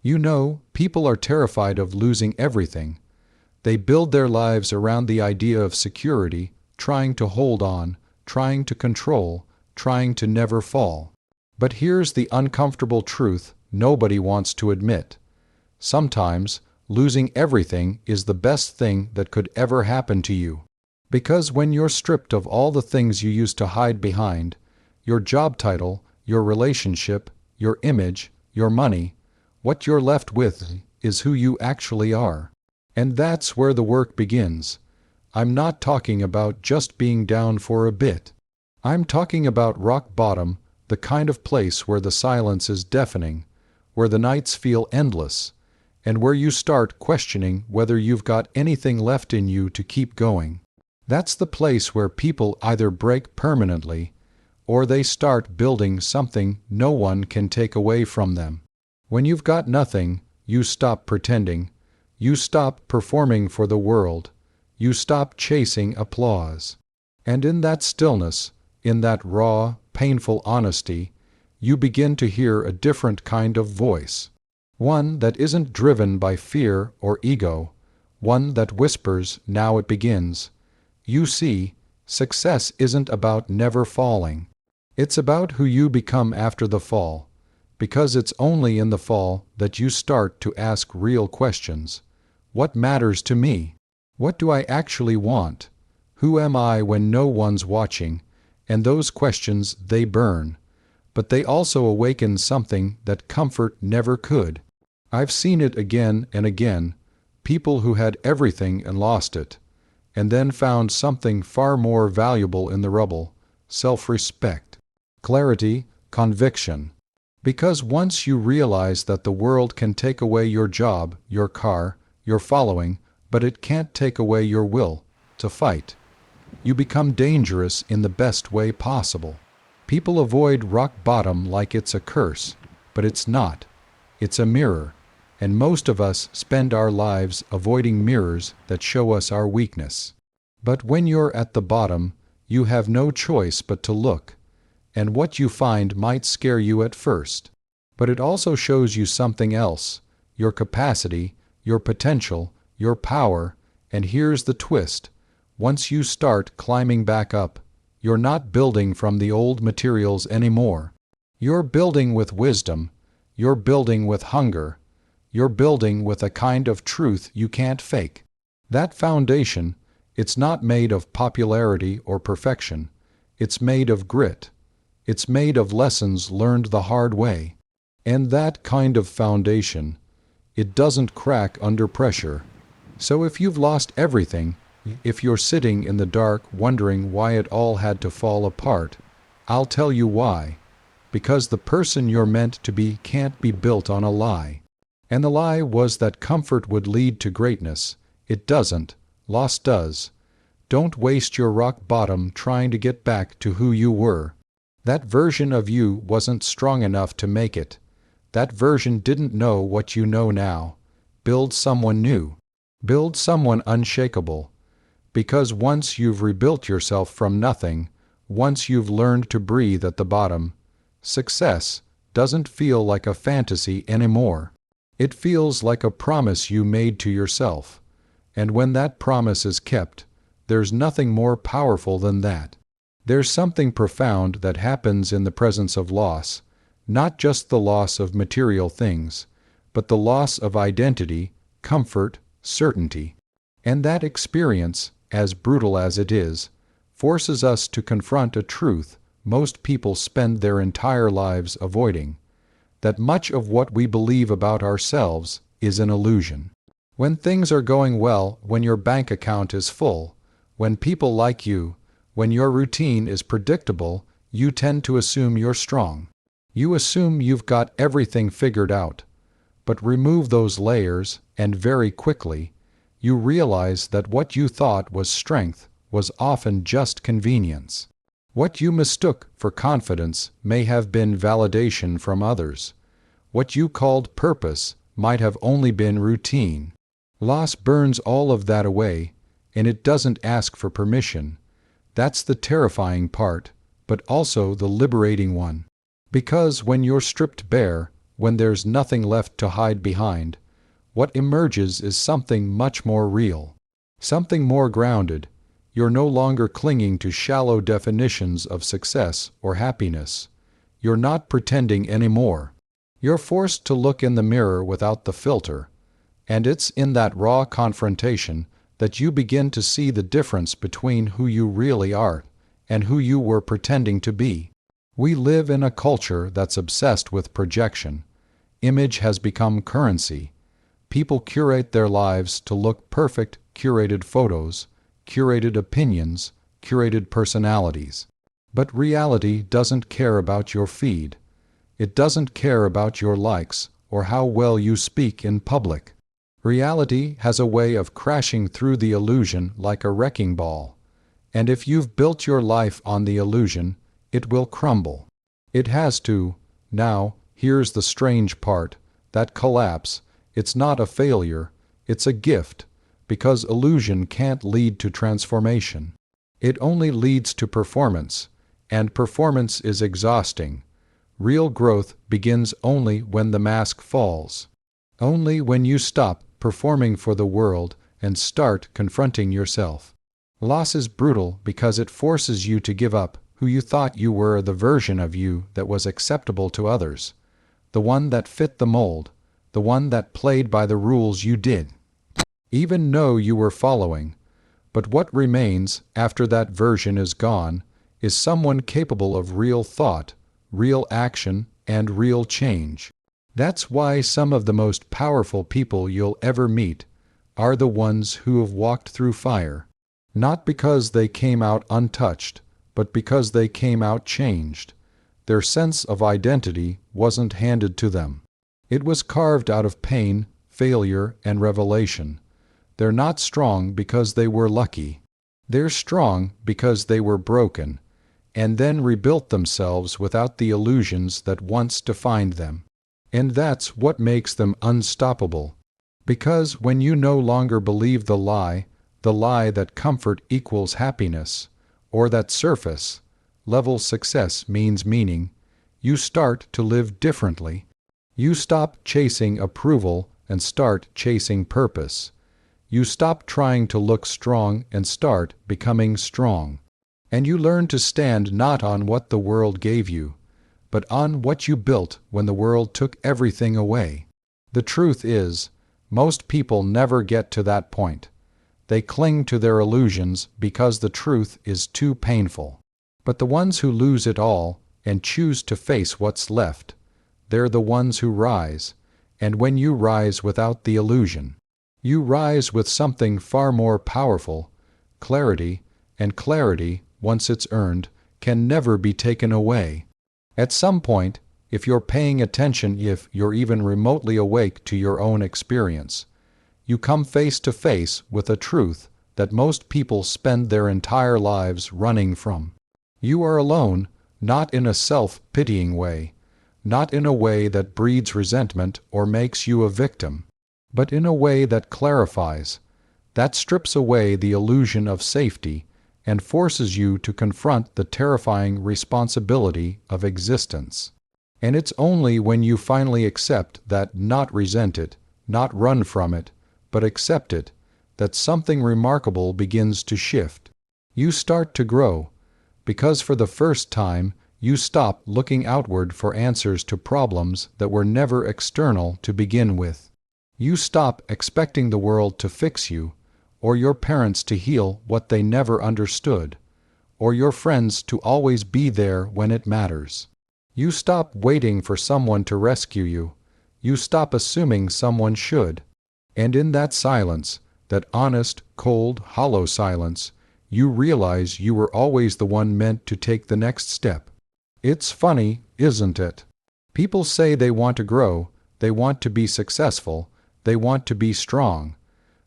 You know, people are terrified of losing everything. They build their lives around the idea of security, trying to hold on, trying to control, trying to never fall. But here's the uncomfortable truth nobody wants to admit. Sometimes, losing everything is the best thing that could ever happen to you. Because when you're stripped of all the things you used to hide behind, your job title, your relationship, your image, your money, what you're left with is who you actually are. And that's where the work begins. I'm not talking about just being down for a bit. I'm talking about rock bottom, the kind of place where the silence is deafening, where the nights feel endless, and where you start questioning whether you've got anything left in you to keep going. That's the place where people either break permanently, or they start building something no one can take away from them. When you've got nothing, you stop pretending. You stop performing for the world. You stop chasing applause. And in that stillness, in that raw, painful honesty, you begin to hear a different kind of voice. One that isn't driven by fear or ego. One that whispers, "Now it begins." You see, success isn't about never falling. It's about who you become after the fall. Because it's only in the fall that you start to ask real questions. What matters to me? What do I actually want? Who am I when no one's watching? And those questions, they burn. But they also awaken something that comfort never could. I've seen it again and again. People who had everything and lost it, and then found something far more valuable in the rubble: self-respect, clarity, conviction. Because once you realize that the world can take away your job, your car, your following, but it can't take away your will to fight, you become dangerous in the best way possible. People avoid rock bottom like it's a curse, but it's not. It's a mirror, and most of us spend our lives avoiding mirrors that show us our weakness. But when you're at the bottom, you have no choice but to look, and what you find might scare you at first. But it also shows you something else: your capacity, your potential, your power. And here's the twist: once you start climbing back up, you're not building from the old materials anymore. You're building with wisdom. You're building with hunger. You're building with a kind of truth you can't fake. That foundation, it's not made of popularity or perfection. It's made of grit. It's made of lessons learned the hard way. And that kind of foundation, it doesn't crack under pressure. So if you've lost everything, if you're sitting in the dark wondering why it all had to fall apart, I'll tell you why. Because the person you're meant to be can't be built on a lie. And the lie was that comfort would lead to greatness. It doesn't. Loss does. Don't waste your rock bottom trying to get back to who you were. That version of you wasn't strong enough to make it. That version didn't know what you know now. Build someone new. Build someone unshakable. Because once you've rebuilt yourself from nothing, once you've learned to breathe at the bottom, success doesn't feel like a fantasy anymore. It feels like a promise you made to yourself. And when that promise is kept, there's nothing more powerful than that. There's something profound that happens in the presence of loss, not just the loss of material things, but the loss of identity, comfort, certainty. And that experience, as brutal as it is, forces us to confront a truth most people spend their entire lives avoiding: that much of what we believe about ourselves is an illusion. When things are going well, when your bank account is full, when people like you, when your routine is predictable, you tend to assume you're strong. You assume you've got everything figured out. But remove those layers, and very quickly, you realize that what you thought was strength was often just convenience. What you mistook for confidence may have been validation from others. What you called purpose might have only been routine. Loss burns all of that away, and it doesn't ask for permission. That's the terrifying part, but also the liberating one. Because when you're stripped bare, when there's nothing left to hide behind, what emerges is something much more real, something more grounded. You're no longer clinging to shallow definitions of success or happiness. You're not pretending anymore. You're forced to look in the mirror without the filter, and it's in that raw confrontation that you begin to see the difference between who you really are and who you were pretending to be. We live in a culture that's obsessed with projection. Image has become currency. People curate their lives to look perfect, curated photos, curated opinions, curated personalities. But reality doesn't care about your feed. It doesn't care about your likes or how well you speak in public. Reality has a way of crashing through the illusion like a wrecking ball. And if you've built your life on the illusion, it will crumble. It has to. Now, here's the strange part. That collapse, it's not a failure, it's a gift, because illusion can't lead to transformation. It only leads to performance, and performance is exhausting. Real growth begins only when the mask falls. Only when you stop performing for the world and start confronting yourself. Loss is brutal because it forces you to give up who you thought you were, the version of you that was acceptable to others, the one that fit the mold, the one that played by the rules you did even know you were following. But what remains after that version is gone is someone capable of real thought, real action, and real change. That's why some of the most powerful people you'll ever meet are the ones who have walked through fire. Not because they came out untouched, but because they came out changed. Their sense of identity wasn't handed to them. It was carved out of pain, failure, and revelation. They're not strong because they were lucky. They're strong because they were broken, and then rebuilt themselves without the illusions that once defined them. And that's what makes them unstoppable. Because when you no longer believe the lie that comfort equals happiness, or that surface level success means meaning, you start to live differently. You stop chasing approval and start chasing purpose. You stop trying to look strong and start becoming strong. And you learn to stand not on what the world gave you, but on what you built when the world took everything away. The truth is, most people never get to that point. They cling to their illusions because the truth is too painful. But the ones who lose it all and choose to face what's left, they're the ones who rise. And when you rise without the illusion, you rise with something far more powerful, clarity, and clarity, once it's earned, can never be taken away. At some point, if you're paying attention, if you're even remotely awake to your own experience, you come face to face with a truth that most people spend their entire lives running from. You are alone, not in a self-pitying way, not in a way that breeds resentment or makes you a victim, but in a way that clarifies, that strips away the illusion of safety and forces you to confront the terrifying responsibility of existence. And it's only when you finally accept that, not resent it, not run from it, but accept it, that something remarkable begins to shift. You start to grow, because for the first time you stop looking outward for answers to problems that were never external to begin with. You stop expecting the world to fix you, or your parents to heal what they never understood, or your friends to always be there when it matters. You stop waiting for someone to rescue you. You stop assuming someone should. And in that silence, that honest, cold, hollow silence, you realize you were always the one meant to take the next step. It's funny, isn't it? People say they want to grow, they want to be successful, they want to be strong,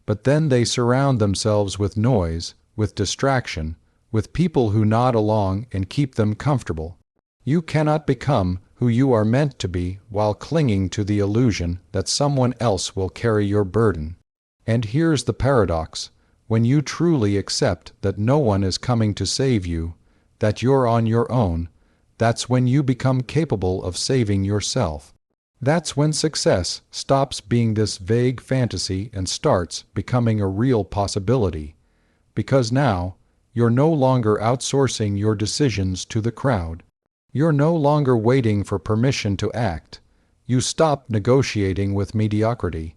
but then they surround themselves with noise, with distraction, with people who nod along and keep them comfortable. You cannot become who you are meant to be while clinging to the illusion that someone else will carry your burden. And here's the paradox: when you truly accept that no one is coming to save you, that you're on your own, that's when you become capable of saving yourself. That's when success stops being this vague fantasy and starts becoming a real possibility. Because now, you're no longer outsourcing your decisions to the crowd. You're no longer waiting for permission to act. You stop negotiating with mediocrity.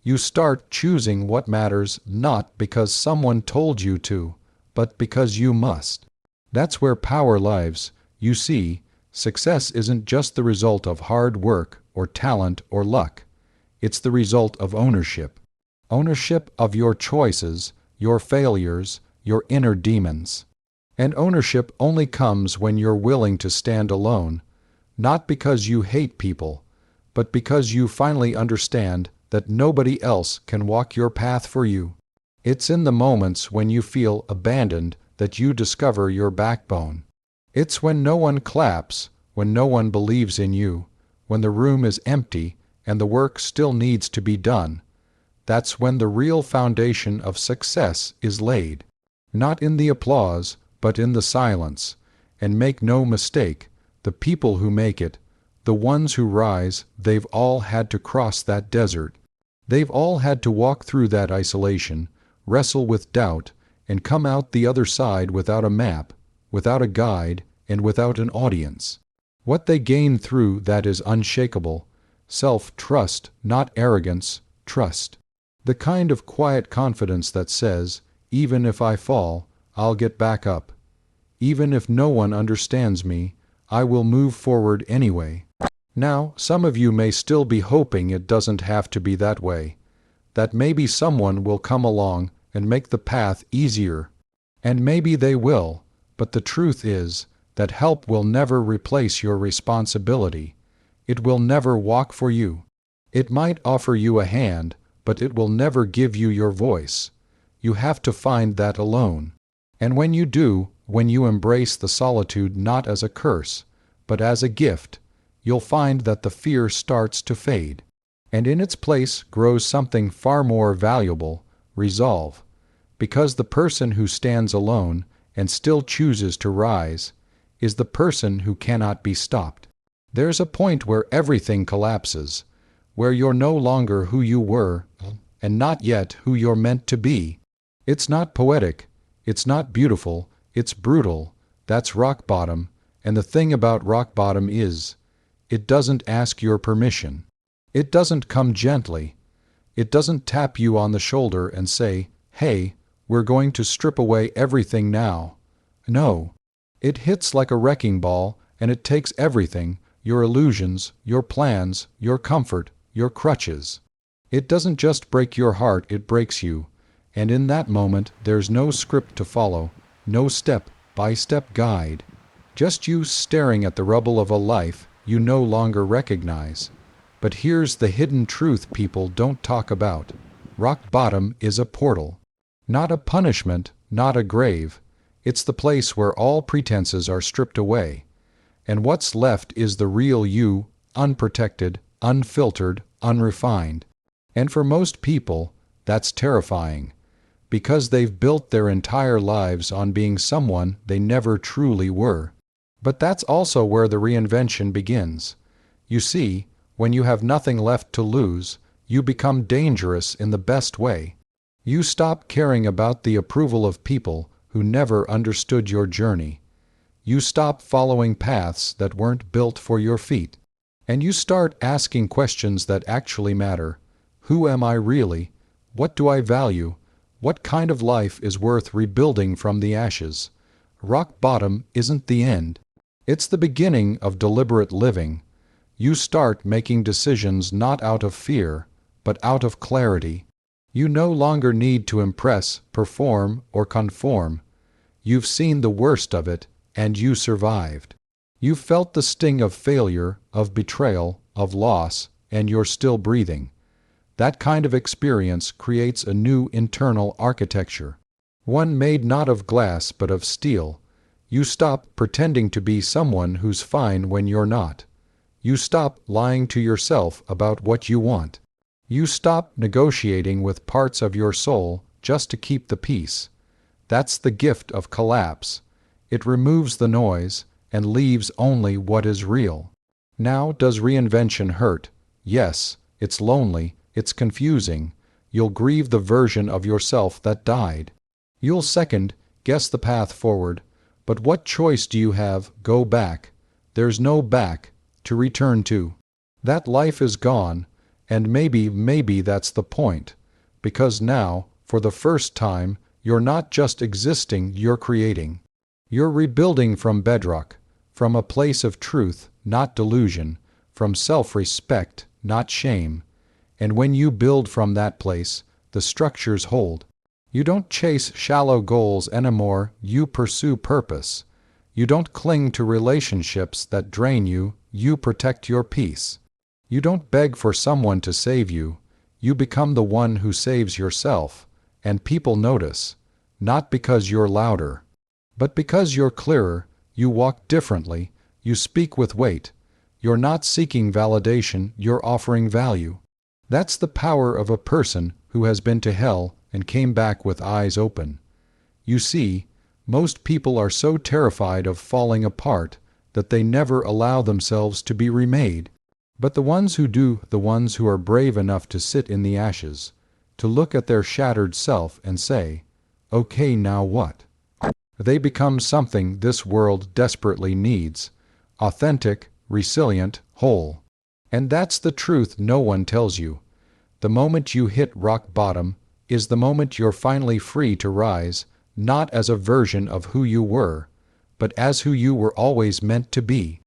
You start choosing what matters not because someone told you to, but because you must. That's where power lives. You see, success isn't just the result of hard work or talent or luck. It's the result of ownership. Ownership of your choices, your failures, your inner demons. And ownership only comes when you're willing to stand alone, not because you hate people, but because you finally understand that nobody else can walk your path for you. It's in the moments when you feel abandoned that you discover your backbone. It's when no one claps, when no one believes in you, when the room is empty and the work still needs to be done. That's when the real foundation of success is laid. Not in the applause, but in the silence. And make no mistake, the people who make it, the ones who rise, they've all had to cross that desert. They've all had to walk through that isolation, wrestle with doubt, and come out the other side without a map, without a guide, and without an audience. What they gain through that is unshakable. Self-trust, not arrogance, trust. The kind of quiet confidence that says, even if I fall, I'll get back up. Even if no one understands me, I will move forward anyway. Now, some of you may still be hoping it doesn't have to be that way, that maybe someone will come along and make the path easier. And maybe they will, but the truth is that help will never replace your responsibility. It will never walk for you. It might offer you a hand, but it will never give you your voice. You have to find that alone. And when you do, when you embrace the solitude not as a curse, but as a gift, you'll find that the fear starts to fade. And in its place grows something far more valuable, resolve. Because the person who stands alone and still chooses to rise is the person who cannot be stopped. There's a point where everything collapses, where you're no longer who you were, and not yet who you're meant to be. It's not poetic, it's not beautiful, it's brutal. That's rock bottom, and the thing about rock bottom is, it doesn't ask your permission. It doesn't come gently. It doesn't tap you on the shoulder and say, hey, we're going to strip away everything now. No. It hits like a wrecking ball, and it takes everything, your illusions, your plans, your comfort, your crutches. It doesn't just break your heart, it breaks you. And in that moment, there's no script to follow, no step-by-step guide. Just you staring at the rubble of a life you no longer recognize. But here's the hidden truth people don't talk about. Rock bottom is a portal. Not a punishment, not a grave. It's the place where all pretenses are stripped away. And what's left is the real you, unprotected, unfiltered, unrefined. And for most people, that's terrifying. Because they've built their entire lives on being someone they never truly were. But that's also where the reinvention begins. You see, when you have nothing left to lose, you become dangerous in the best way. You stop caring about the approval of people who never understood your journey. You stop following paths that weren't built for your feet. And you start asking questions that actually matter. Who am I really? What do I value? What kind of life is worth rebuilding from the ashes? Rock bottom isn't the end. It's the beginning of deliberate living. You start making decisions not out of fear, but out of clarity. You no longer need to impress, perform, or conform. You've seen the worst of it, and you survived. You've felt the sting of failure, of betrayal, of loss, and you're still breathing. That kind of experience creates a new internal architecture. One made not of glass but of steel. You stop pretending to be someone who's fine when you're not. You stop lying to yourself about what you want. You stop negotiating with parts of your soul just to keep the peace. That's the gift of collapse. It removes the noise and leaves only what is real. Now, does reinvention hurt? Yes, it's lonely, it's confusing. You'll grieve the version of yourself that died. You'll second guess the path forward. But what choice do you have? Go back. There's no back to return to. That life is gone, and maybe that's the point. Because now, for the first time, you're not just existing, you're creating. You're rebuilding from bedrock, from a place of truth, not delusion, from self-respect, not shame. And when you build from that place, the structures hold. You don't chase shallow goals anymore, you pursue purpose. You don't cling to relationships that drain you, you protect your peace. You don't beg for someone to save you, you become the one who saves yourself. And people notice, not because you're louder, but because you're clearer. You walk differently, you speak with weight. You're not seeking validation, you're offering value. That's the power of a person who has been to hell and came back with eyes open. You see, most people are so terrified of falling apart that they never allow themselves to be remade. But the ones who do, the ones who are brave enough to sit in the ashes, to look at their shattered self and say, "Okay, now what?" They become something this world desperately needs: authentic, resilient, whole. And that's the truth no one tells you. The moment you hit rock bottom is the moment you're finally free to rise, not as a version of who you were, but as who you were always meant to be.